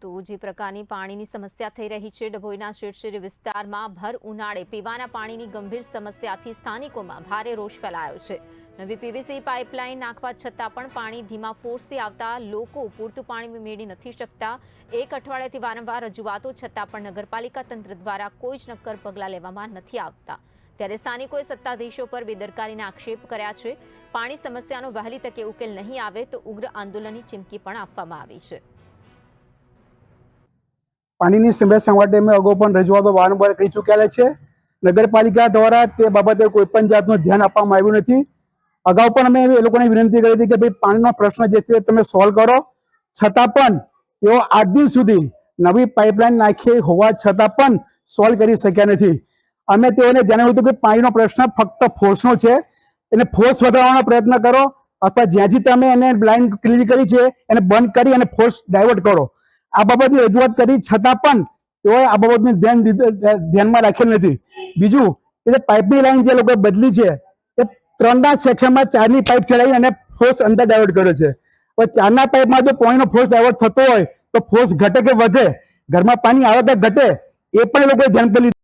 તો જે પ્રકારની પાણીની સમસ્યા થઈ રહી છે, ડભોઈના શેઠશેરી વિસ્તારમાં ભર ઉનાળે પીવાના પાણીની ગંભીર સમસ્યાથી સ્થાનિકોમાં ભારે રોષ ફેલાયો છે। નવી પીવીસી પાઇપલાઇન નાખવા છતાં પણ પાણી ધીમા ફોર્સથી આવતા લોકો પૂરતું પાણી મેળવી નથી શકતા। એક અઠવાડિયાથી વારંવાર રજૂઆતો છતાં પણ નગરપાલિકા તંત્ર દ્વારા કોઈ જ નક્કર પગલાં લેવામાં નથી આવતા। ત્યારે સ્થાનિકોએ સત્તાધીશો પર બેદરકારીના આક્ષેપ કર્યા છે। પાણી સમસ્યાનો વહેલી તકે ઉકેલ નહીં આવે તો ઉગ્ર આંદોલનની ચીમકી પણ આપવામાં આવી છે। પાણીની સમસ્યા માટે અમે અગાઉ પણ રજૂઆતો વારંવાર કરી ચૂકેલા છે। નગરપાલિકા દ્વારા તે બાબતે કોઈ પણ જાતનું ધ્યાન આપવામાં આવ્યું નથી। અગાઉ પણ અમે એ લોકોને વિનંતી કરી હતી કે ભાઈ પાણીનો પ્રશ્ન જે છે તમે સોલ્વ કરો, છતાં પણ તેઓ આજ દિન સુધી નવી પાઇપલાઇન નાખી હોવા છતાં પણ સોલ્વ કરી શક્યા નથી। અમે તેઓને જણાવ્યું હતું કે પાણીનો પ્રશ્ન ફક્ત ફોર્સનો છે, એને ફોર્સ વધારવાનો પ્રયત્ન કરો અથવા જ્યાંથી તમે એને લાઈન ક્લીન કરી છે એને બંધ કરી અને ફોર્સ ડાયવર્ટ કરો। આ બાબતની રજૂઆત કરી છતાં પણ તેઓએ આ બાબતનું ધ્યાનમાં રાખેલ નથી। બીજું કે પાઇપની લાઈન જે લોકોએ બદલી છે એ 3ના સેક્શનમાં 4ની પાઇપ ખેડાવી અને ફોર્સ અંદર ડાયવર્ટ કર્યો છે। હવે 4ના પાઇપમાં જો પાણીનો ફોર્સ ડાયવર્ટ થતો હોય તો ફોર્સ ઘટે કે વધે, ઘરમાં પાણી આવે તો ઘટે, એ પણ એ લોકોએ ધ્યાન પર લીધું।